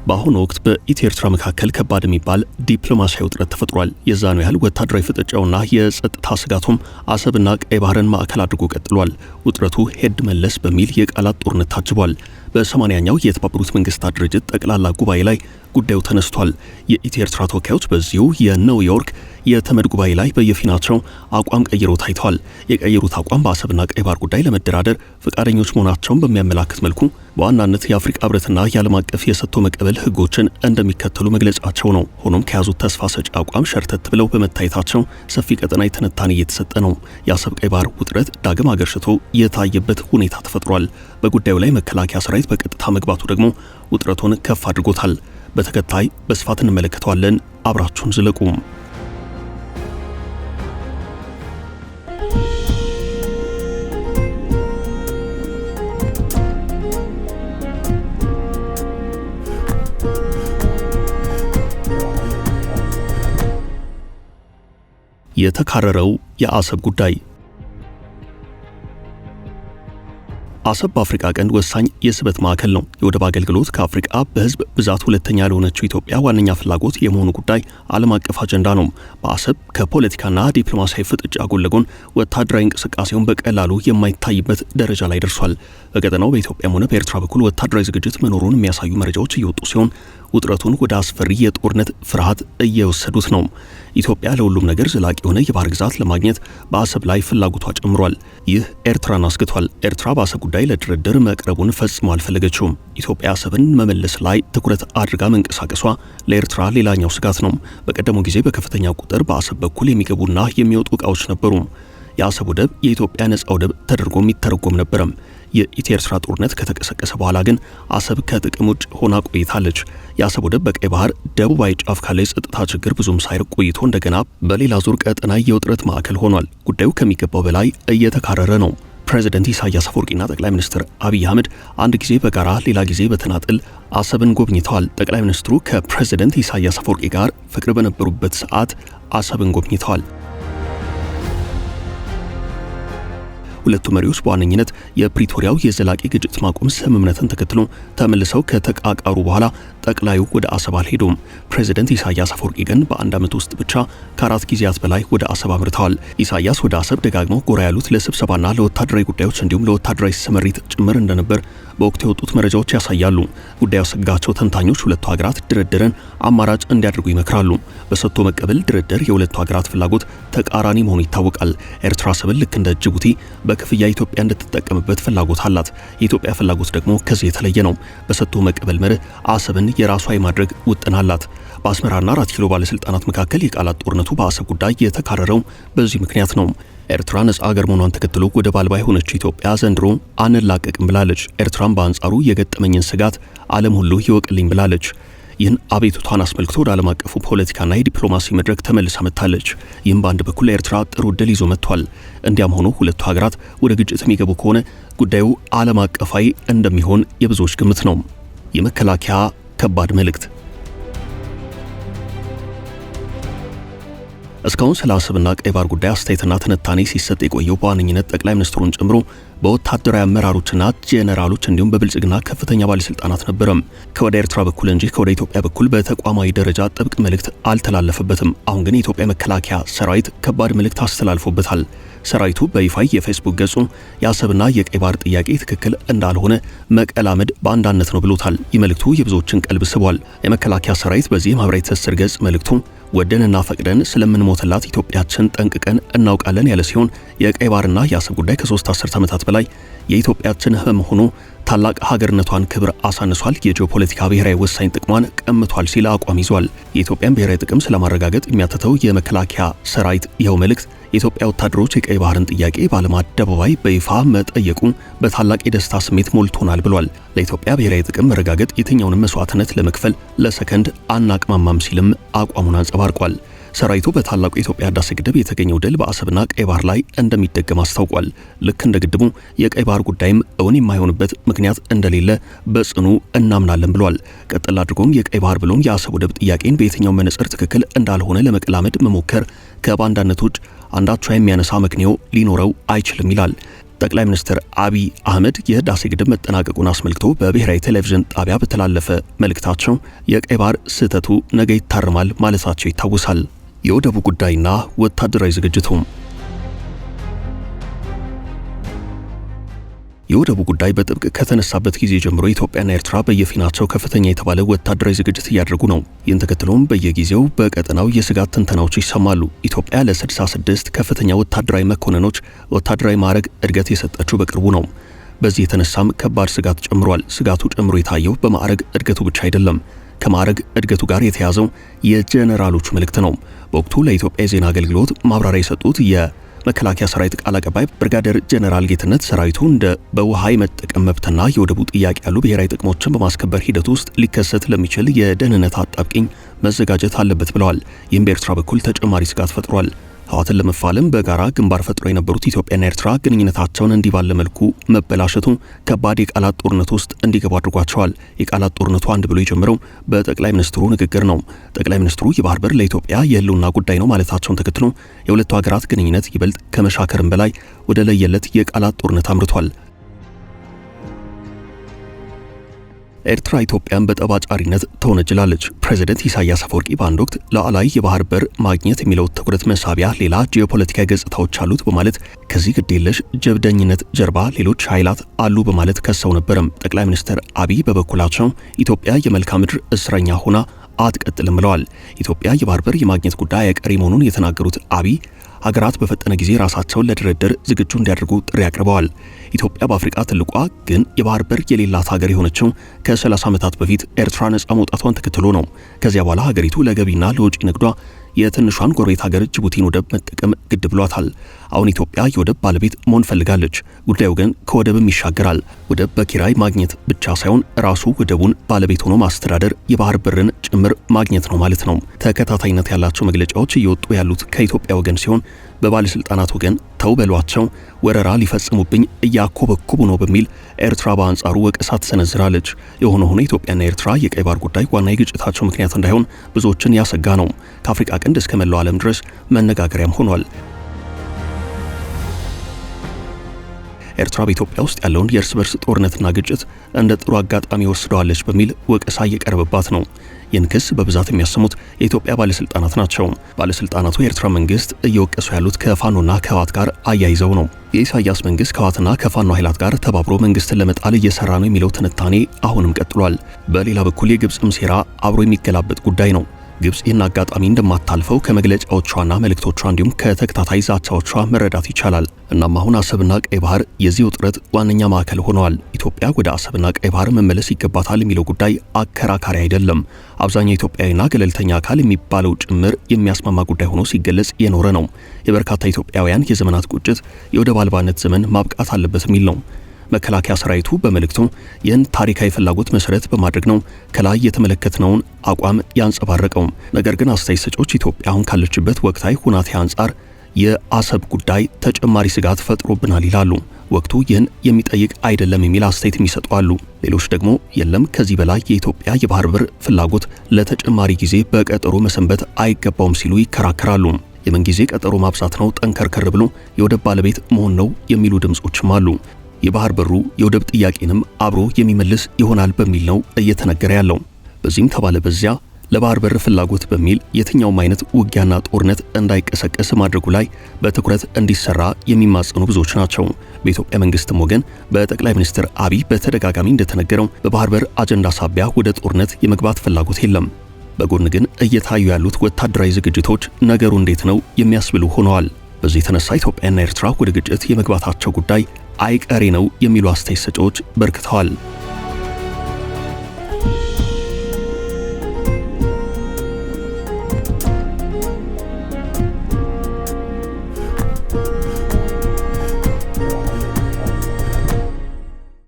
በአሁኑ ወቅት በኢትዮ ኤርትራ መካከል ከባድ የሚባል ዲፕሎማሲያዊ ውጥረት ተፈጥሯል። የዛኑ ያህል ወታደራዊ ፍጥጫውና የጸጥታ ስጋቱም አሰብና ቀይ ባህርን ማዕከል አድርጎ ቀጥሏል። ውጥረቱ ሄድ መለስ በሚል የቃላት ጦርነት ታጅቧል። በ80ኛው የተባበሩት መንግስታት ድርጅት ጠቅላላ ጉባኤ ላይ ጉዳዩ ተነስቷል። የኢትዮ ኤርትራ ተወካዮች በዚሁ የኒውዮርክ የተመድ ጉባኤ ላይ በየፊናቸው አቋም ቀይረው ታይተዋል። የቀየሩት አቋም በአሰብና ቀይ ባህር ጉዳይ ለመደራደር ፈቃደኞች መሆናቸውን በሚያመላክት መልኩ በዋናነት የአፍሪካ ህብረትና የዓለም አቀፍ የሰጥቶ መቀበል ህጎችን እንደሚከተሉ መግለጻቸው ነው። ሆኖም ከያዙት ተስፋ ሰጪ አቋም ሸርተት ብለው በመታየታቸው ሰፊ ቀጠናዊ ትንታኔ እየተሰጠ ነው። የአሰብ ቀይ ባህር ውጥረት ዳግም አገርሽቶ የታየበት ሁኔታ ተፈጥሯል። በጉዳዩ ላይ መከላከያ ሰራዊት በቀጥታ መግባቱ ደግሞ ውጥረቱን ከፍ አድርጎታል። በተከታይ በስፋት እንመለከተዋለን። አብራችሁን ዝለቁ። የተካረረው የአሰብ ጉዳይ። አሰብ በአፍሪካ ቀንድ ወሳኝ የስበት ማዕከል ነው። የወደብ አገልግሎት ከአፍሪካ በህዝብ ብዛት ሁለተኛ ለሆነችው ኢትዮጵያ ዋነኛ ፍላጎት የመሆኑ ጉዳይ ዓለም አቀፍ አጀንዳ ነው። በአሰብ ከፖለቲካና ዲፕሎማሲያዊ ፍጥጫ ጎን ለጎን ወታደራዊ እንቅስቃሴውን በቀላሉ የማይታይበት ደረጃ ላይ ደርሷል። በቀጠናው በኢትዮጵያም ሆነ በኤርትራ በኩል ወታደራዊ ዝግጅት መኖሩን የሚያሳዩ መረጃዎች እየወጡ ሲሆን ውጥረቱን ወደ አስፈሪ የጦርነት ፍርሃት እየወሰዱት ነው። ኢትዮጵያ ለሁሉም ነገር ዘላቂ የሆነ የባህር ግዛት ለማግኘት በአሰብ ላይ ፍላጎቷ ጨምሯል። ይህ ኤርትራን አስግቷል። ኤርትራ በአሰብ ጉዳይ ለድርድር መቅረቡን ፈጽሞ አልፈለገችውም። ኢትዮጵያ አሰብን መመለስ ላይ ትኩረት አድርጋ መንቀሳቀሷ ለኤርትራ ሌላኛው ስጋት ነው። በቀደመው ጊዜ በከፍተኛ ቁጥር በአሰብ በኩል የሚገቡና የሚወጡ ዕቃዎች ነበሩ። የአሰብ ወደብ የኢትዮጵያ ነጻ ወደብ ተደርጎ የሚተረጎም ነበረም። የኢትዮ ኤርትራ ጦርነት ከተቀሰቀሰ በኋላ ግን አሰብ ከጥቅም ውጭ ሆና ቆይታለች። የአሰብ ወደብ በቀይ ባህር ደቡባዊ ጫፍ ካለ የጸጥታ ችግር ብዙም ሳይርቅ ቆይቶ እንደገና በሌላ ዙር ቀጠና የውጥረት ማዕከል ሆኗል። ጉዳዩ ከሚገባው በላይ እየተካረረ ነው። ፕሬዚደንት ኢሳያስ አፈወርቂና ጠቅላይ ሚኒስትር አብይ አህመድ አንድ ጊዜ በጋራ ሌላ ጊዜ በተናጥል አሰብን ጎብኝተዋል። ጠቅላይ ሚኒስትሩ ከፕሬዚደንት ኢሳያስ አፈወርቂ ጋር ፍቅር በነበሩበት ሰዓት አሰብን ጎብኝተዋል። ሁለቱ መሪዎች በዋነኝነት የፕሪቶሪያው የዘላቂ ግጭት ማቆም ስምምነትን ተከትሎ ተመልሰው ከተቃቃሩ በኋላ ጠቅላዩ ወደ አሰብ አልሄዱም። ፕሬዚደንት ኢሳያስ አፈወርቂ ግን በአንድ ዓመት ውስጥ ብቻ ከ4 ጊዜያት በላይ ወደ አሰብ አምርተዋል። ኢሳያስ ወደ አሰብ ደጋግመው ጎራ ያሉት ለስብሰባና ለወታደራዊ ጉዳዮች እንዲሁም ለወታደራዊ ስምሪት ጭምር እንደነበር በወቅቱ የወጡት መረጃዎች ያሳያሉ። ጉዳዩ ያሰጋቸው ተንታኞች ሁለቱ ሀገራት ድርድርን አማራጭ እንዲያደርጉ ይመክራሉ። በሰጥቶ መቀበል ድርድር የሁለቱ ሀገራት ፍላጎት ተቃራኒ መሆኑ ይታወቃል። ኤርትራ አሰብን ልክ እንደ ጅቡቲ በክፍያ ኢትዮጵያ እንድትጠቀምበት ፍላጎት አላት። የኢትዮጵያ ፍላጎት ደግሞ ከዚህ የተለየ ነው። በሰጥቶ መቀበል መርህ አሰብን የራሷ የማድረግ ውጥን አላት። በአስመራና 4 ኪሎ ባለስልጣናት መካከል የቃላት ጦርነቱ በአሰብ ጉዳይ የተካረረው በዚህ ምክንያት ነው። ኤርትራ ነጻ ሀገር መሆኗን ተከትሎ ወደብ አልባ የሆነችው ኢትዮጵያ ዘንድሮ አንላቀቅም ብላለች። ኤርትራም በአንጻሩ የገጠመኝን ስጋት ዓለም ሁሉ ይወቅልኝ ብላለች። ይህን አቤቱታን አስመልክቶ ወደ ዓለም አቀፉ ፖለቲካና የዲፕሎማሲ መድረክ ተመልሳ መጥታለች። ይህም በአንድ በኩል ለኤርትራ ጥሩ ዕድል ይዞ መጥቷል። እንዲያም ሆኖ ሁለቱ ሀገራት ወደ ግጭት የሚገቡ ከሆነ ጉዳዩ ዓለም አቀፋዊ እንደሚሆን የብዙዎች ግምት ነው። የመከላከያ ከባድ መልእክት። እስካሁን ስለ አሰብና ቀይ ባህር ጉዳይ አስተያየትና ትንታኔ ሲሰጥ የቆየው በዋነኝነት ጠቅላይ ሚኒስትሩን ጨምሮ በወታደራዊ አመራሮችና ጄኔራሎች እንዲሁም በብልጽግና ከፍተኛ ባለስልጣናት ነበረም። ከወደ ኤርትራ በኩል እንጂ ከወደ ኢትዮጵያ በኩል በተቋማዊ ደረጃ ጥብቅ መልእክት አልተላለፈበትም። አሁን ግን የኢትዮጵያ መከላከያ ሰራዊት ከባድ መልእክት አስተላልፎበታል። ሰራዊቱ በይፋይ የፌስቡክ ገጹ የአሰብና የቀይ ባህር ጥያቄ ትክክል እንዳልሆነ መቀላመድ በአንዳነት ነው ብሎታል። ይህ መልእክቱ የብዙዎችን ቀልብ ስቧል። የመከላከያ ሰራዊት በዚህ ማህበራዊ ትስስር ገጽ መልእክቱ ወደንና ፈቅደን ስለምንሞትላት ኢትዮጵያችን ጠንቅቀን እናውቃለን ያለ ሲሆን የቀይ ባህርና የአሰብ ጉዳይ ከ3 አስርት ዓመታት በላይ የኢትዮጵያችን ህመም ሆኖ ታላቅ ሀገርነቷን ክብር አሳንሷል፣ የጂኦፖለቲካ ብሔራዊ ወሳኝ ጥቅሟን ቀምቷል ሲል አቋም ይዟል። የኢትዮጵያን ብሔራዊ ጥቅም ስለማረጋገጥ የሚያተተው የመከላከያ ሰራዊት ይኸው መልእክት የኢትዮጵያ ወታደሮች የቀይ ባህርን ጥያቄ በዓለም አደባባይ በይፋ መጠየቁ በታላቅ የደስታ ስሜት ሞልቶናል ብሏል። ለኢትዮጵያ ብሔራዊ ጥቅም መረጋገጥ የትኛውንም መስዋዕትነት ለመክፈል ለሰከንድ አናቅማማም ሲልም አቋሙን አንጸባርቋል። ሰራዊቱ በታላቁ የኢትዮጵያ ህዳሴ ግድብ የተገኘው ድል በአሰብና ቀይ ባህር ላይ እንደሚደገም አስታውቋል። ልክ እንደ ግድቡ የቀይ ባህር ጉዳይም እውን የማይሆንበት ምክንያት እንደሌለ በጽኑ እናምናለን ብሏል። ቀጥል አድርጎም የቀይ ባህር ብሎም የአሰብ ወደብ ጥያቄን በየትኛው መነጽር ትክክል እንዳልሆነ ለመቀላመድ መሞከር ከባንዳነት ውጭ አንዳቸው የሚያነሳ ምክንያት ሊኖረው አይችልም ይላል። ጠቅላይ ሚኒስትር አብይ አህመድ የህዳሴ ግድብ መጠናቀቁን አስመልክቶ በብሔራዊ ቴሌቪዥን ጣቢያ በተላለፈ መልእክታቸው የቀይ ባህር ስህተቱ ነገ ይታረማል ማለታቸው ይታወሳል። የወደቡ ጉዳይና ወታደራዊ ዝግጅቱ የወደቡ ጉዳይ በጥብቅ ከተነሳበት ጊዜ ጀምሮ ኢትዮጵያና ኤርትራ በየፊናቸው ከፍተኛ የተባለ ወታደራዊ ዝግጅት እያደረጉ ነው። ይህን ተከትሎም በየጊዜው በቀጠናው የስጋት ትንተናዎች ይሰማሉ። ኢትዮጵያ ለ66 ከፍተኛ ወታደራዊ መኮንኖች ወታደራዊ ማዕረግ እድገት የሰጠችው በቅርቡ ነው። በዚህ የተነሳም ከባድ ስጋት ጨምሯል። ስጋቱ ጨምሮ የታየው በማዕረግ እድገቱ ብቻ አይደለም። ከማዕረግ እድገቱ ጋር የተያዘው የጄኔራሎቹ መልእክት ነው። በወቅቱ ለኢትዮጵያ የዜና አገልግሎት ማብራሪያ የሰጡት መከላከያ ሰራዊት ቃል አቀባይ ብርጋዴር ጄኔራል ጌትነት ሰራዊቱ እንደ በውሃ የመጠቀም መብትና የወደቡ ጥያቄ ያሉ ብሔራዊ ጥቅሞችን በማስከበር ሂደት ውስጥ ሊከሰት ለሚችል የደህንነት አጣብቂኝ መዘጋጀት አለበት ብለዋል። ይህም በኤርትራ በኩል ተጨማሪ ስጋት ፈጥሯል። ህወሓትን ለመፋለም በጋራ ግንባር ፈጥሮ የነበሩት ኢትዮጵያና ኤርትራ ግንኙነታቸውን እንዲህ ባለ መልኩ መበላሸቱ ከባድ የቃላት ጦርነት ውስጥ እንዲገቡ አድርጓቸዋል። የቃላት ጦርነቱ አንድ ብሎ የጀመረው በጠቅላይ ሚኒስትሩ ንግግር ነው። ጠቅላይ ሚኒስትሩ የባህር በር ለኢትዮጵያ የህልውና ጉዳይ ነው ማለታቸውን ተከትሎ የሁለቱ ሀገራት ግንኙነት ይበልጥ ከመሻከርም በላይ ወደ ለየለት የቃላት ጦርነት አምርቷል። ኤርትራ ኢትዮጵያን በጠባጫሪነት ተወነጅላለች። ፕሬዝዳንት ኢሳያስ አፈወርቂ በአንድ ወቅት ሉዓላዊ የባህር በር ማግኘት የሚለው ትኩረት መሳቢያ ሌላ ጂኦፖለቲካዊ ገጽታዎች አሉት በማለት ከዚህ ግዴለሽ ጀብደኝነት ጀርባ ሌሎች ኃይላት አሉ በማለት ከሰው ነበረም። ጠቅላይ ሚኒስትር አብይ በበኩላቸው ኢትዮጵያ የመልክዓ ምድር እስረኛ ሆና አትቀጥልም ብለዋል። ኢትዮጵያ የባህር በር የማግኘት ጉዳይ አይቀሬ መሆኑን የተናገሩት አብይ ሀገራት በፈጠነ ጊዜ ራሳቸውን ለድርድር ዝግጁ እንዲያደርጉ ጥሪ አቅርበዋል። ኢትዮጵያ በአፍሪካ ትልቋ ግን የባህር በር የሌላት ሀገር የሆነችው ከ30 ዓመታት በፊት ኤርትራ ነጻ መውጣቷን ተከትሎ ነው። ከዚያ በኋላ ሀገሪቱ ለገቢና ለውጪ ንግዷ የትንሿን ጎረቤት ሀገር ጅቡቲን ወደብ መጠቀም ግድ ብሏታል። አሁን ኢትዮጵያ የወደብ ባለቤት መሆን ፈልጋለች። ጉዳዩ ግን ከወደብም ይሻገራል። ወደብ በኪራይ ማግኘት ብቻ ሳይሆን ራሱ ወደቡን ባለቤት ሆኖ ማስተዳደር የባህር በርን ጭምር ማግኘት ነው ማለት ነው። ተከታታይነት ያላቸው መግለጫዎች እየወጡ ያሉት ከኢትዮጵያ ወገን ሲሆን በባለስልጣናት ወገን ተው በሏቸው፣ ወረራ ሊፈጽሙብኝ እያኮበኩቡ ነው በሚል ኤርትራ በአንጻሩ ወቀሳ ትሰነዝራለች። የሆነ ሆኖ ኢትዮጵያና ኤርትራ የቀይ ባህር ጉዳይ ዋና የግጭታቸው ምክንያት እንዳይሆን ብዙዎችን ያሰጋ ነው። ከአፍሪካ ቀንድ እስከ መላው ዓለም ድረስ መነጋገሪያም ሆኗል። ኤርትራ በኢትዮጵያ ውስጥ ያለውን የእርስ በርስ ጦርነትና ግጭት እንደ ጥሩ አጋጣሚ ወስደዋለች በሚል ወቀሳ እየቀረበባት ነው። ይህን ክስ በብዛት የሚያሰሙት የኢትዮጵያ ባለስልጣናት ናቸው። ባለስልጣናቱ የኤርትራ መንግስት እየወቀሱ ያሉት ከፋኖና ከህወሓት ጋር አያይዘው ነው። የኢሳያስ መንግስት ከህወሓትና ከፋኖ ኃይላት ጋር ተባብሮ መንግስትን ለመጣል እየሰራ ነው የሚለው ትንታኔ አሁንም ቀጥሏል። በሌላ በኩል የግብጽም ሴራ አብሮ የሚገላበጥ ጉዳይ ነው። ግብጽ ይህን አጋጣሚ እንደማታልፈው ከመግለጫዎቿና መልእክቶቿ እንዲሁም ከተከታታይ ዛቻዎቿ መረዳት ይቻላል። እናም አሁን አሰብና ቀይ ባህር የዚህ ውጥረት ዋነኛ ማዕከል ሆነዋል። ኢትዮጵያ ወደ አሰብና ቀይ ባህር መመለስ ይገባታል የሚለው ጉዳይ አከራካሪ አይደለም። አብዛኛው ኢትዮጵያዊና ገለልተኛ አካል የሚባለው ጭምር የሚያስማማ ጉዳይ ሆኖ ሲገለጽ የኖረ ነው። የበርካታ ኢትዮጵያውያን የዘመናት ቁጭት የወደብ አልባነት ዘመን ማብቃት አለበት የሚል ነው። መከላከያ ሰራዊቱ በመልእክቱ ይህን ታሪካዊ ፍላጎት መሰረት በማድረግ ነው ከላይ የተመለከትነውን አቋም ያንጸባረቀው። ነገር ግን አስተያየት ሰጪዎች ኢትዮጵያ አሁን ካለችበት ወቅታዊ ሁናቴ አንጻር የአሰብ ጉዳይ ተጨማሪ ስጋት ፈጥሮብናል ይላሉ። ወቅቱ ይህን የሚጠይቅ አይደለም የሚል አስተያየት የሚሰጡ አሉ። ሌሎች ደግሞ የለም ከዚህ በላይ የኢትዮጵያ የባህር በር ፍላጎት ለተጨማሪ ጊዜ በቀጠሮ መሰንበት አይገባውም ሲሉ ይከራከራሉ። የምን ጊዜ ቀጠሮ ማብዛት ነው፣ ጠንከርከር ብሎ የወደብ ባለቤት መሆን ነው የሚሉ ድምጾችም አሉ። የባህር በሩ የወደብ ጥያቄንም አብሮ የሚመልስ ይሆናል በሚል ነው እየተነገረ ያለው። በዚህም ተባለ በዚያ ለባህር በር ፍላጎት በሚል የትኛውም አይነት ውጊያና ጦርነት እንዳይቀሰቀስ ማድረጉ ላይ በትኩረት እንዲሰራ የሚማጸኑ ብዙዎች ናቸው። በኢትዮጵያ መንግስትም ወገን በጠቅላይ ሚኒስትር አብይ በተደጋጋሚ እንደተነገረው በባህር በር አጀንዳ ሳቢያ ወደ ጦርነት የመግባት ፍላጎት የለም። በጎን ግን እየታዩ ያሉት ወታደራዊ ዝግጅቶች ነገሩ እንዴት ነው የሚያስብሉ ሆነዋል። በዚህ የተነሳ ኢትዮጵያና ኤርትራ ወደ ግጭት የመግባታቸው ጉዳይ አይቀሬ ነው የሚሉ አስተያየት ሰጪዎች በርክተዋል።